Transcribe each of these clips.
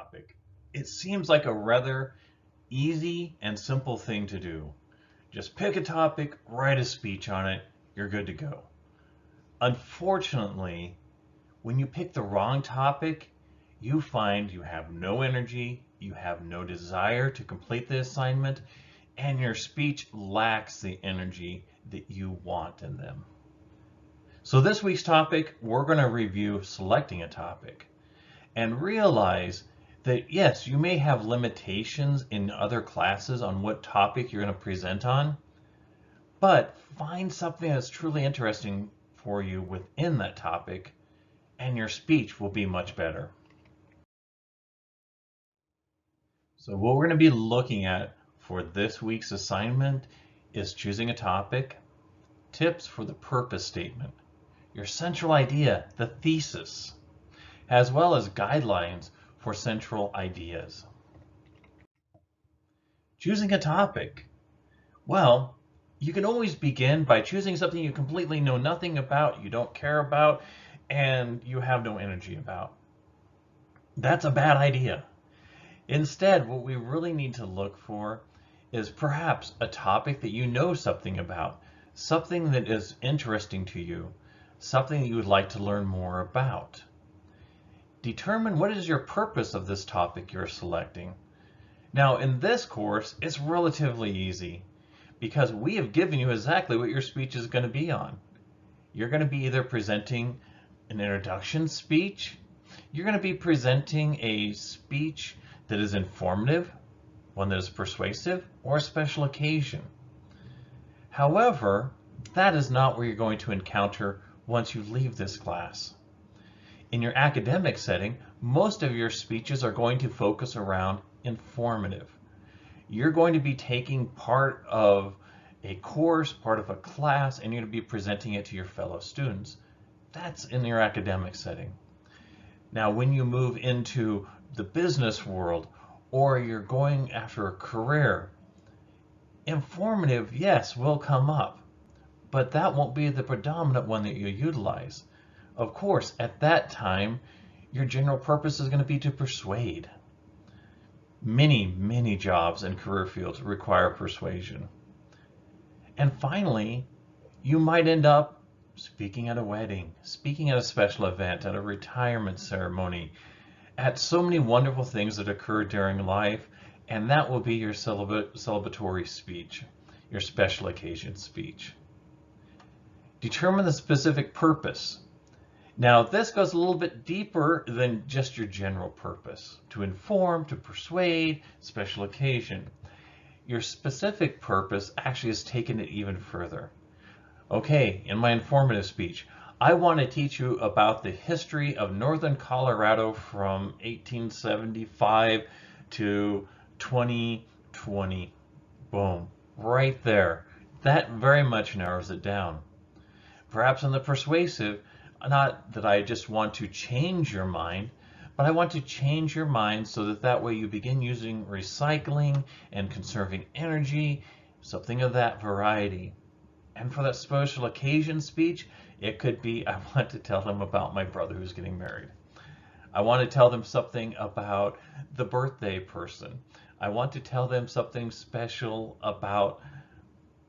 topic. It seems like a rather easy and simple thing to do. Just pick a topic, write a speech on it, you're good to go. Unfortunately, when you pick the wrong topic, you find you have no energy, you have no desire to complete the assignment, and your speech lacks the energy that you want in them. So this week's topic, we're going to review selecting a topic and realize that yes, you may have limitations in other classes on what topic you're going to present on, but find something that's truly interesting for you within that topic and your speech will be much better. So what we're going to be looking at for this week's assignment is choosing a topic, tips for the purpose statement, your central idea, the thesis, as well as guidelines for central ideas. Choosing a topic. Well, you can always begin by choosing something you completely know nothing about, you don't care about, and you have no energy about. That's a bad idea. Instead, what we really need to look for is perhaps a topic that you know something about, something that is interesting to you, something that you would like to learn more about. Determine what is your purpose of this topic you're selecting. Now, in this course, it's relatively easy because we have given you exactly what your speech is going to be on. You're going to be either presenting an introduction speech, you're going to be presenting a speech that is informative, one that is persuasive, or a special occasion. However, that is not where you're going to encounter once you leave this class. In your academic setting, most of your speeches are going to focus around informative. You're going to be taking part of a course, part of a class, and you're going to be presenting it to your fellow students. That's in your academic setting. Now, when you move into the business world or you're going after a career, informative, yes, will come up, but that won't be the predominant one that you utilize. Of course, at that time, your general purpose is going to be to persuade. Many jobs and career fields require persuasion. And finally, you might end up speaking at a wedding, speaking at a special event, at a retirement ceremony, at so many wonderful things that occur during life, and that will be your celebratory speech, your special occasion speech. Determine the specific purpose. Now, this goes a little bit deeper than just your general purpose, to inform, to persuade, special occasion. Your specific purpose actually has taken it even further. Okay, in my informative speech, I want to teach you about the history of northern Colorado from 1875 to 2020. Boom, right there. That very much narrows it down. Perhaps in the persuasive, not that I just want to change your mind, but I want to change your mind so that that way you begin using recycling and conserving energy, something of that variety. And for that special occasion speech, it could be, I want to tell them about my brother who's getting married. I want to tell them something about the birthday person. I want to tell them something special about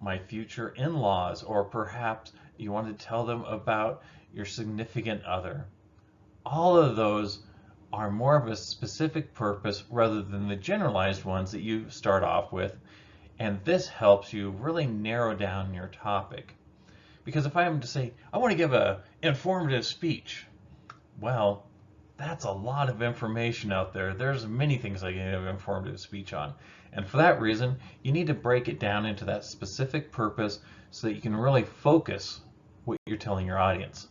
my future in-laws, or perhaps you want to tell them about your significant other. All of those are more of a specific purpose rather than the generalized ones that you start off with. And this helps you really narrow down your topic. Because if I am to say, I want to give an informative speech, well, that's a lot of information out there. There's many things I can give an informative speech on. And for that reason, you need to break it down into that specific purpose so that you can really focus what you're telling your audience.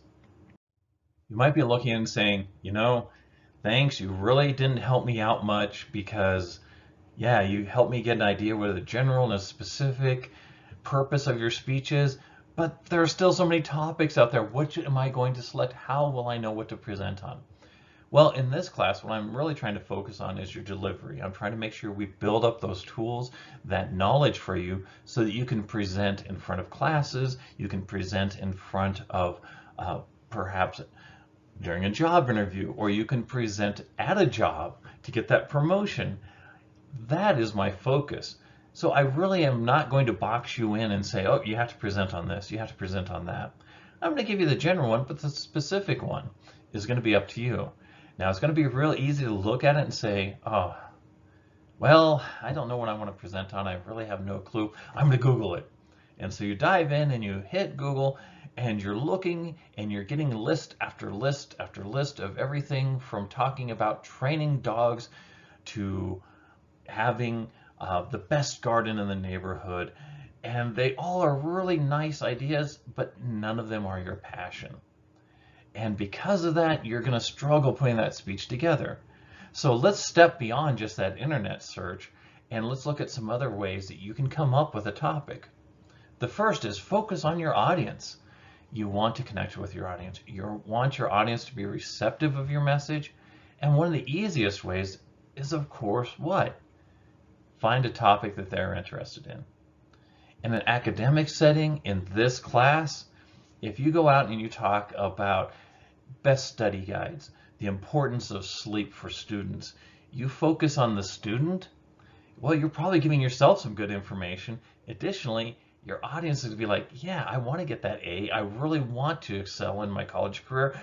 You might be looking and saying, thanks, you really didn't help me out much because, yeah, you helped me get an idea what the general and a specific purpose of your speech is, but there are still so many topics out there. Which am I going to select? How will I know what to present on? Well, in this class, what I'm really trying to focus on is your delivery. I'm trying to make sure we build up those tools, that knowledge for you, so that you can present in front of classes, you can present in front of perhaps during a job interview, or you can present at a job to get that promotion. That is my focus. So I really am not going to box you in and say, oh, you have to present on this, you have to present on that. I'm going to give you the general one, but the specific one is going to be up to you. Now, it's going to be real easy to look at it and say, oh, well, I don't know what I want to present on. I really have no clue. I'm going to Google it. And so you dive in and you hit Google and you're looking and you're getting list after list after list of everything from talking about training dogs to having the best garden in the neighborhood. And they all are really nice ideas, but none of them are your passion. And because of that, you're going to struggle putting that speech together. So let's step beyond just that internet search and let's look at some other ways that you can come up with a topic. The first is focus on your audience. You want to connect with your audience. You want your audience to be receptive of your message. And one of the easiest ways is, of course, what? Find a topic that they're interested in. In an academic setting, in this class, if you go out and you talk about best study guides, the importance of sleep for students, you focus on the student, well, you're probably giving yourself some good information. Additionally, your audience is going to be like, yeah, I want to get that A. I really want to excel in my college career.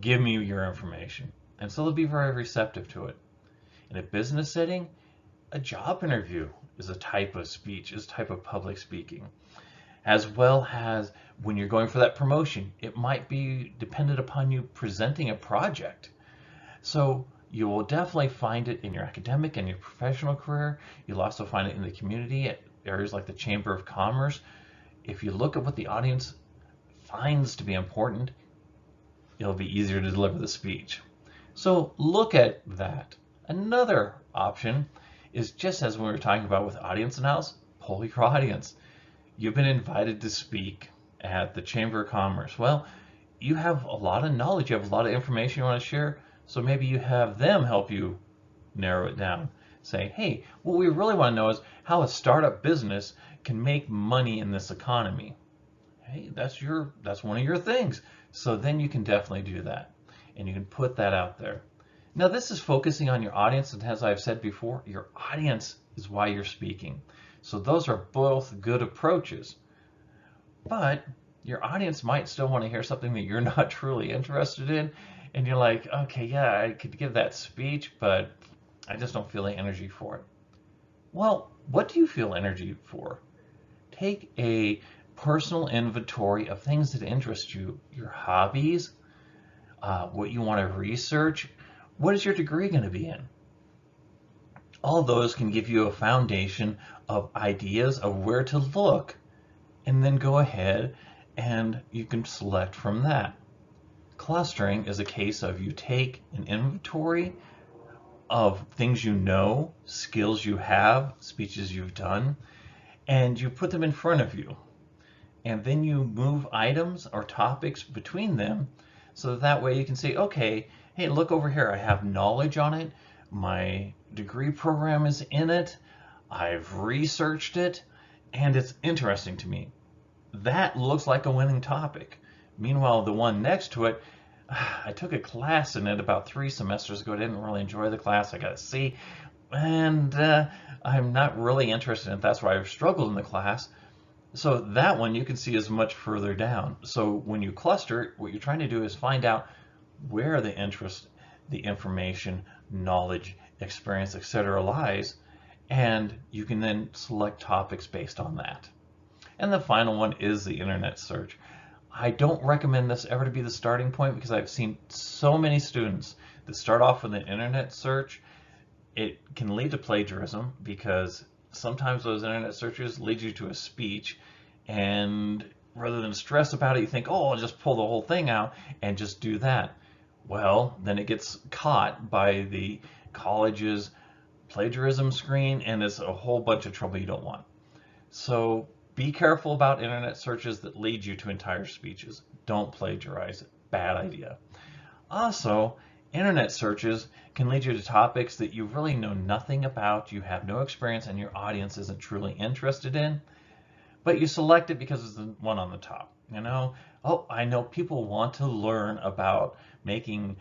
Give me your information. And so they'll be very receptive to it. In a business setting, a job interview is a type of speech, is a type of public speaking. As well as when you're going for that promotion, it might be dependent upon you presenting a project. So you will definitely find it in your academic and your professional career. You'll also find it in the community at areas like the Chamber of Commerce. If you look at what the audience finds to be important, it'll be easier to deliver the speech. So look at that. Another option is, just as we were talking about with audience analysis, poll your audience. You've been invited to speak at the Chamber of Commerce. Well, you have a lot of knowledge, you have a lot of information you want to share, so maybe you have them help you narrow it down. Say, hey, what we really want to know is how a startup business can make money in this economy. Hey, that's one of your things. So then you can definitely do that, and you can put that out there. Now, this is focusing on your audience, and as I've said before, your audience is why you're speaking. So those are both good approaches. But your audience might still want to hear something that you're not truly interested in, and you're like, okay, yeah, I could give that speech, but I just don't feel the energy for it. Well, what do you feel energy for? Take a personal inventory of things that interest you, your hobbies, what you want to research. What is your degree going to be in? All those can give you a foundation of ideas of where to look, and then go ahead and you can select from that. Clustering is a case of you take an inventory of things you know, skills you have, speeches you've done, and you put them in front of you. And then you move items or topics between them so that way you can say, okay, hey, look over here, I have knowledge on it, my degree program is in it, I've researched it, and it's interesting to me. That looks like a winning topic. Meanwhile, the one next to it, I took a class in it about 3 semesters ago. I didn't really enjoy the class. I got a C, and I'm not really interested in it. That's why I've struggled in the class. So that one you can see is much further down. So when you cluster, what you're trying to do is find out where the interest, the information, knowledge, experience, etc. lies, and you can then select topics based on that. And the final one is the internet search. I don't recommend this ever to be the starting point because I've seen so many students that start off with an internet search. It can lead to plagiarism because sometimes those internet searches lead you to a speech, and rather than stress about it, you think, oh, I'll just pull the whole thing out and just do that. Well, then it gets caught by the college's plagiarism screen, and it's a whole bunch of trouble you don't want. So be careful about internet searches that lead you to entire speeches. Don't plagiarize it. Bad idea. Also, internet searches can lead you to topics that you really know nothing about, you have no experience, and your audience isn't truly interested in, but you select it because it's the one on the top. You know, oh, I know people want to learn about making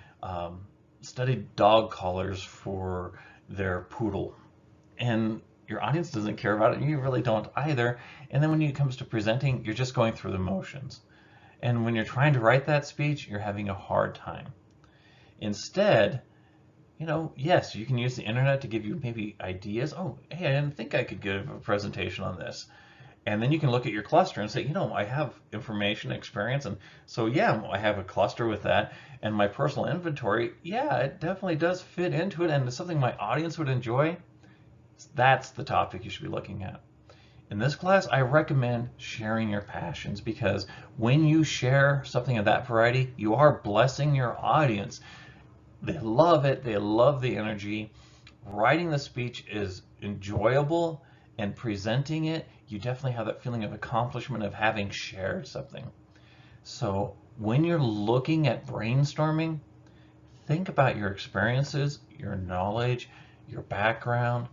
studied dog collars for their poodle, and your audience doesn't care about it, and you really don't either. And then when it comes to presenting, you're just going through the motions. And when you're trying to write that speech, you're having a hard time. Instead, yes, you can use the internet to give you maybe ideas. Oh, hey, I didn't think I could give a presentation on this. And then you can look at your cluster and say, I have information, experience, and so yeah, I have a cluster with that. And my personal inventory, yeah, it definitely does fit into it, and it's something my audience would enjoy. That's the topic you should be looking at. In this class, I recommend sharing your passions, because when you share something of that variety, you are blessing your audience. They love it. They love the energy. Writing the speech is enjoyable, and presenting it, you definitely have that feeling of accomplishment of having shared something. So when you're looking at brainstorming, think about your experiences, your knowledge, your background,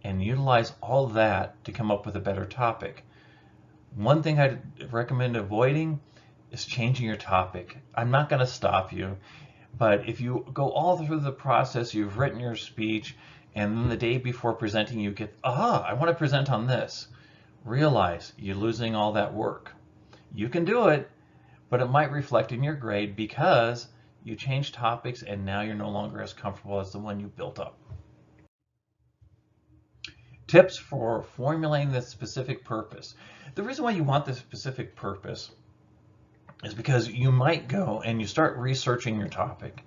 and utilize all that to come up with a better topic. One thing I'd recommend avoiding is changing your topic. I'm not going to stop you, but if you go all through the process, you've written your speech, and then the day before presenting you get, I want to present on this. Realize you're losing all that work. You can do it, but it might reflect in your grade because you changed topics and now you're no longer as comfortable as the one you built up. Tips for formulating the specific purpose. The reason why you want this specific purpose is because you might go and you start researching your topic.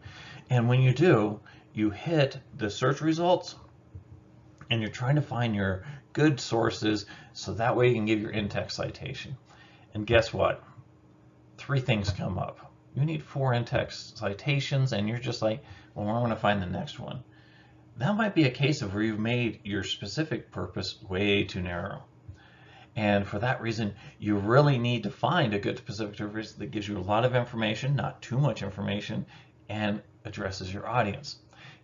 And when you do, you hit the search results and you're trying to find your good sources so that way you can give your in-text citation. And guess what? 3 things come up. You need 4 in-text citations and you're just like, well, where am I going to find the next one? That might be a case of where you've made your specific purpose way too narrow. And for that reason, you really need to find a good specific purpose that gives you a lot of information, not too much information, and addresses your audience.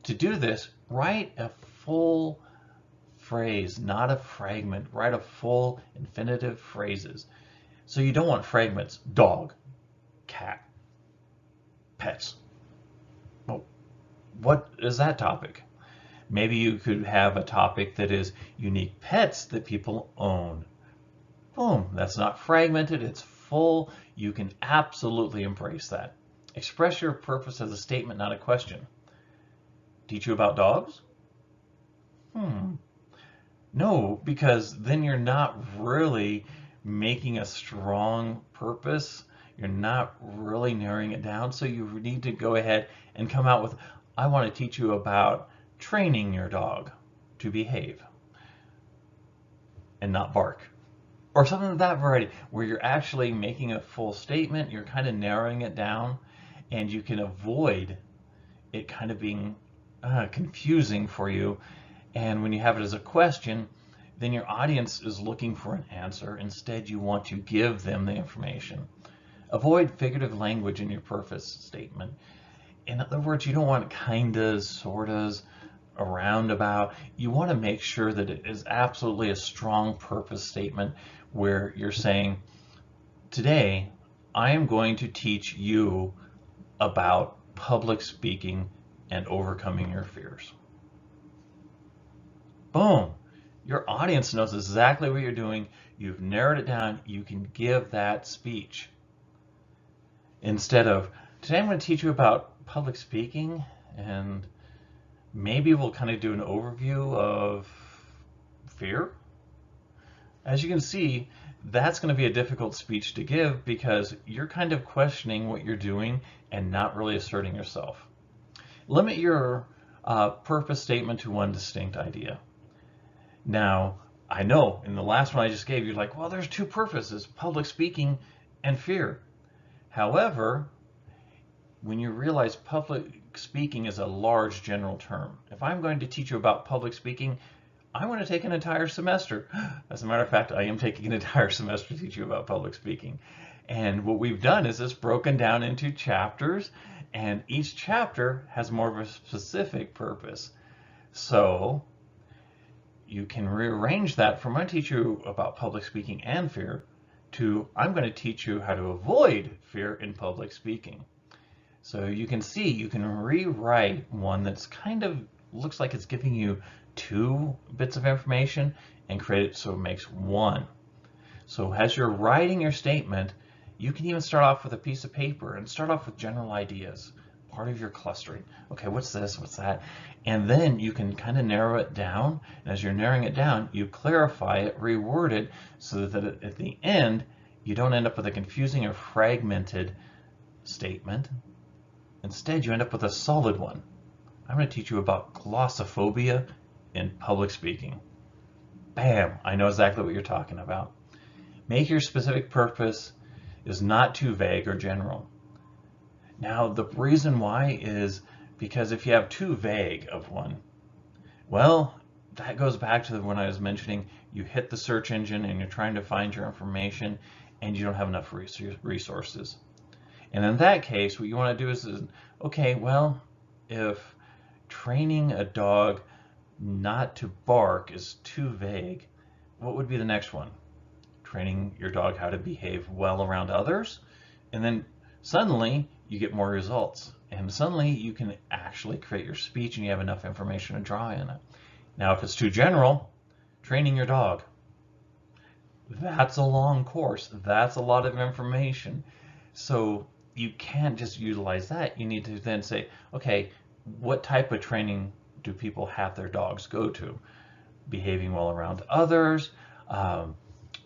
To do this, write a full phrase, not a fragment. Write a full infinitive phrases. So you don't want fragments. Dog, cat, pets. Well, what is that topic? Maybe you could have a topic that is unique pets that people own. Boom, that's not fragmented, it's full. You can absolutely embrace that. Express your purpose as a statement, not a question. Teach you about dogs? No, because then you're not really making a strong purpose. You're not really narrowing it down. So you need to go ahead and come out with, I want to teach you about training your dog to behave and not bark. Or something of that variety, where you're actually making a full statement, you're kind of narrowing it down, and you can avoid it kind of being confusing for you. And when you have it as a question, then your audience is looking for an answer. Instead, you want to give them the information. Avoid figurative language in your purpose statement. In other words, you don't want kindas, sortas, a roundabout. You want to make sure that it is absolutely a strong purpose statement where you're saying, today I am going to teach you about public speaking and overcoming your fears. Boom. Your audience knows exactly what you're doing. You've narrowed it down. You can give that speech. Instead of, today I'm going to teach you about public speaking, and maybe we'll kind of do an overview of fear. As you can see, that's going to be a difficult speech to give because you're kind of questioning what you're doing and not really asserting yourself. Limit your purpose statement to one distinct idea. Now, I know in the last one I just gave, you're like, well, there's 2 purposes, public speaking and fear. However, when you realize public speaking is a large general term, if I'm going to teach you about public speaking, I want to take an entire semester. As a matter of fact, I am taking an entire semester to teach you about public speaking. And what we've done is it's broken down into chapters, and each chapter has more of a specific purpose. So you can rearrange that from I'm going to teach you about public speaking and fear to I'm going to teach you how to avoid fear in public speaking. So you can see you can rewrite one that's kind of looks like it's giving you 2 bits of information and create it so it makes 1. So as you're writing your statement, you can even start off with a piece of paper and start off with general ideas, part of your clustering. Okay, what's this, what's that? And then you can kind of narrow it down. And as you're narrowing it down, you clarify it, reword it, so that at the end, you don't end up with a confusing or fragmented statement. Instead, you end up with a solid one. I'm going to teach you about glossophobia in public speaking. Bam! I know exactly what you're talking about. Make your specific purpose is not too vague or general. Now, the reason why is because if you have too vague of one, well, that goes back to when I was mentioning you hit the search engine and you're trying to find your information and you don't have enough resources. And in that case, what you want to do is okay, well, if training a dog not to bark is too vague, what would be the next one? Training your dog how to behave well around others, and then suddenly you get more results, and suddenly you can actually create your speech and you have enough information to draw in it. Now, if it's too general, training your dog, that's a long course, that's a lot of information, so you can't just utilize that. You need to then say, okay, what type of training do people have their dogs go to? Behaving well around others,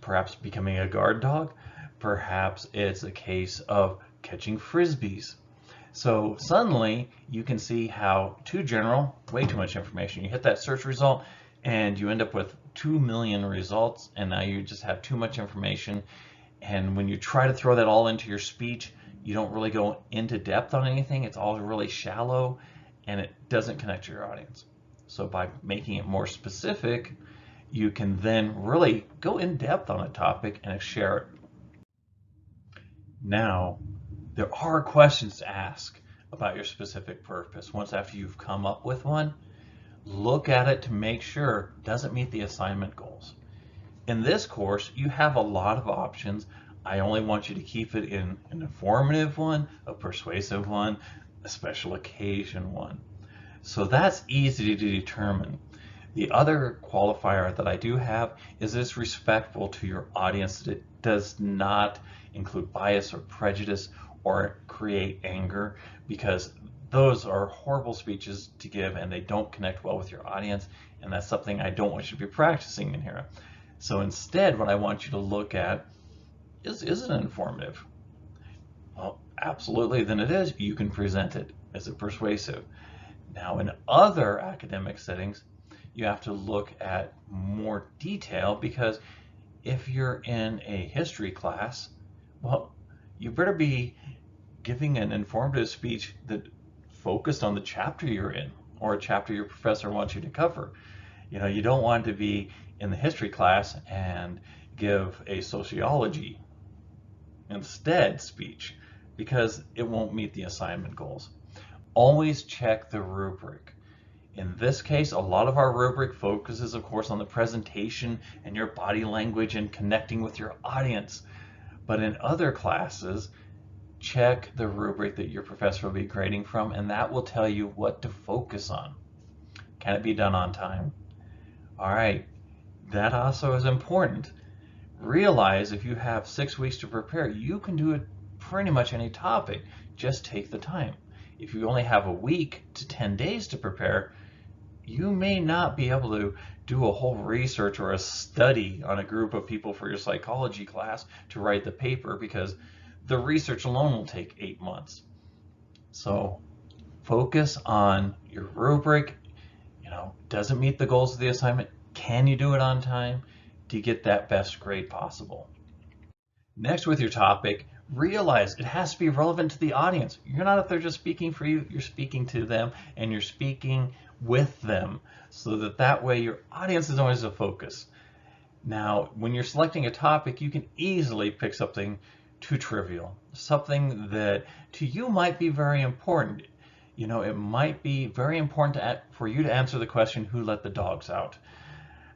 perhaps becoming a guard dog, perhaps it's a case of catching frisbees. So suddenly you can see how too general, way too much information. You hit that search result and you end up with 2 million results, and now you just have too much information. And when you try to throw that all into your speech, you don't really go into depth on anything. It's all really shallow and it doesn't connect to your audience. So by making it more specific, you can then really go in depth on a topic and share it. Now, there are questions to ask about your specific purpose. Once after you've come up with one, look at it to make sure it doesn't meet the assignment goals. In this course, you have a lot of options. I only want you to keep it in an informative one, a persuasive one, a special occasion one. So that's easy to determine. The other qualifier that I do have is it's respectful to your audience, that it does not include bias or prejudice or create anger, because those are horrible speeches to give and they don't connect well with your audience, and that's something I don't want you to be practicing in here. So instead, what I want you to look at is it informative? Well, absolutely, then it is. You can present it. Is it persuasive? Now, in other academic settings, you have to look at more detail, because if you're in a history class, well, you better be giving an informative speech that focused on the chapter you're in or a chapter your professor wants you to cover. You know, you don't want to be in the history class and give a sociology instead speech, because it won't meet the assignment goals. Always check the rubric. In this case, a lot of our rubric focuses, of course, on the presentation and your body language and connecting with your audience. But in other classes, check the rubric that your professor will be grading from, and that will tell you what to focus on. Can it be done on time? All right, that also is important. Realize if you have 6 weeks to prepare, you can do it pretty much any topic. Just take the time. If you only have a week to 10 days to prepare, you may not be able to do a whole research or a study on a group of people for your psychology class to write the paper, because the research alone will take 8 months. So focus on your rubric. You know, does it meet the goals of the assignment? Can you do it on time to get that best grade possible? Next, with your topic, realize it has to be relevant to the audience. You're not up there just speaking for you, you're speaking to them and you're speaking with them, so that way your audience is always a focus. Now, when you're selecting a topic, you can easily pick something too trivial, something that to you might be very important. You know, it might be very important for you to answer the question, who let the dogs out?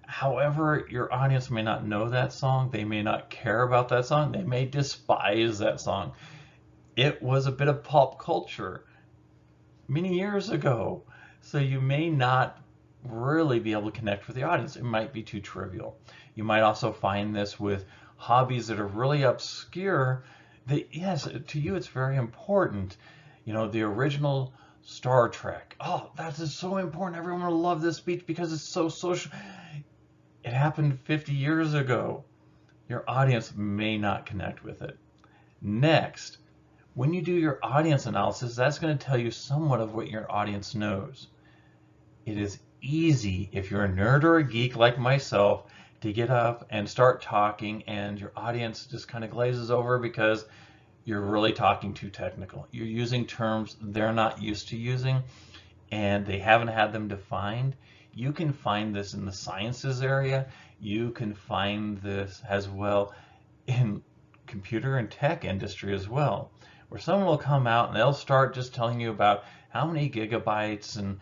However, your audience may not know that song, they may not care about that song, they may despise that song. it was a bit of pop culture many years ago. So you may not really be able to connect with the audience. It might be too trivial. You might also find this with hobbies that are really obscure that, yes, to you it's very important. You know, the original Star Trek. Oh, that is so important. Everyone will love this speech because it's so social. It happened 50 years ago. Your audience may not connect with it. Next, when you do your audience analysis, that's going to tell you somewhat of what your audience knows. It is easy, if you're a nerd or a geek like myself, to get up and start talking and your audience just kind of glazes over because you're really talking too technical. You're using terms they're not used to using and they haven't had them defined. You can find this in the sciences area. You can find this as well in computer and tech industry as well, where someone will come out and they'll start just telling you about how many gigabytes and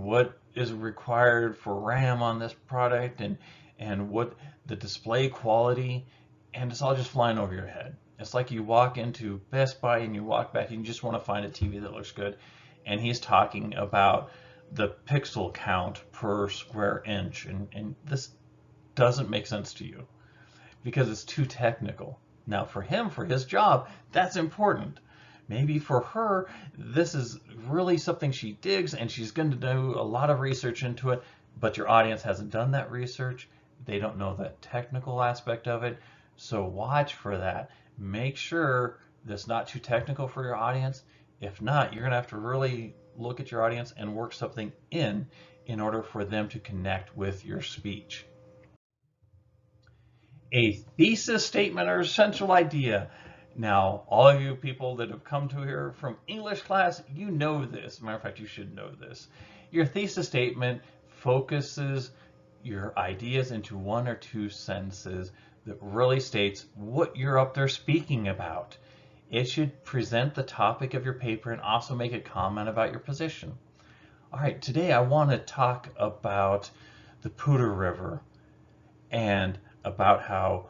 what is required for RAM on this product and what the display quality, and it's all just flying over your head. It's like you walk into Best Buy and you walk back and you just want to find a TV that looks good, and he's talking about the pixel count per square inch, and this doesn't make sense to you because it's too technical. Now for him, for his job, that's important. Maybe for her, this is really something she digs and she's going to do a lot of research into it, but your audience hasn't done that research. They don't know that technical aspect of it. So watch for that. Make sure that's not too technical for your audience. If not, you're going to have to really look at your audience and work something in order for them to connect with your speech. A thesis statement or essential idea. Now, all of you people that have come to here from English class, you know this. As a matter of fact, you should know this. Your thesis statement focuses your ideas into one or two sentences that really states what you're up there speaking about. It should present the topic of your paper and also make a comment about your position. All right, today I want to talk about the Poudre River and about how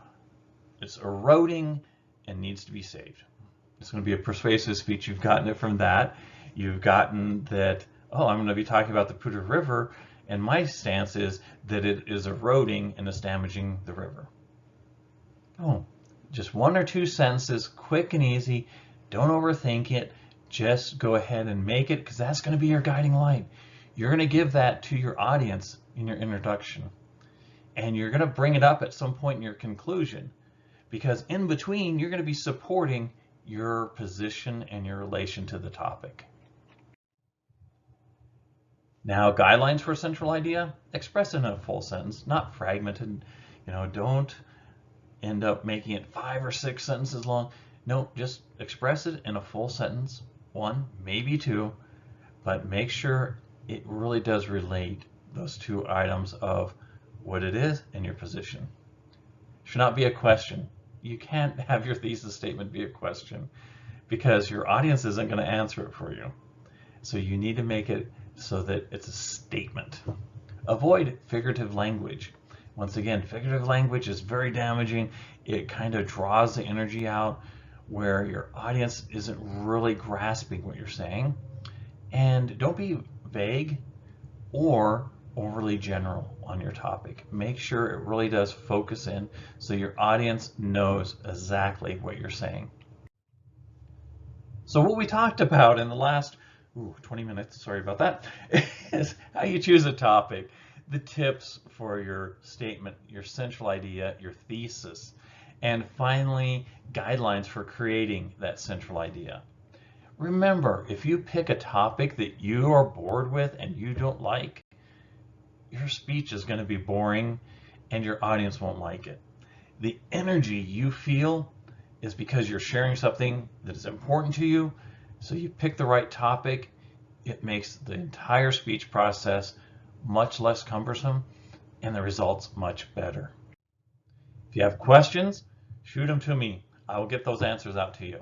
it's eroding and needs to be saved. It's going to be a persuasive speech. You've gotten it from that. You've gotten that, oh, I'm going to be talking about the Poudre River, and my stance is that it is eroding and is damaging the river. Oh, just one or two sentences, quick and easy. Don't overthink it. Just go ahead and make it, because that's going to be your guiding light. You're going to give that to your audience in your introduction. And you're going to bring it up at some point in your conclusion, because in between, you're going to be supporting your position and your relation to the topic. Now, guidelines for a central idea: express it in a full sentence, not fragmented. Don't end up making it 5 or 6 sentences long. No, just express it in a full sentence, 1, maybe 2, but make sure it really does relate those 2 items of what it is and your position. It should not be a question. You can't have your thesis statement be a question because your audience isn't going to answer it for you. So you need to make it so that it's a statement. Avoid figurative language. Once again, figurative language is very damaging. It kind of draws the energy out where your audience isn't really grasping what you're saying. And don't be vague or overly general on your topic. Make sure it really does focus in so your audience knows exactly what you're saying. So what we talked about in the last 20 minutes, sorry about that, is how you choose a topic, the tips for your statement, your central idea, your thesis, and finally, guidelines for creating that central idea. Remember, if you pick a topic that you are bored with and you don't like, your speech is going to be boring and your audience won't like it. The energy you feel is because you're sharing something that is important to you, so you pick the right topic. It makes the entire speech process much less cumbersome and the results much better. If you have questions, shoot them to me. I will get those answers out to you.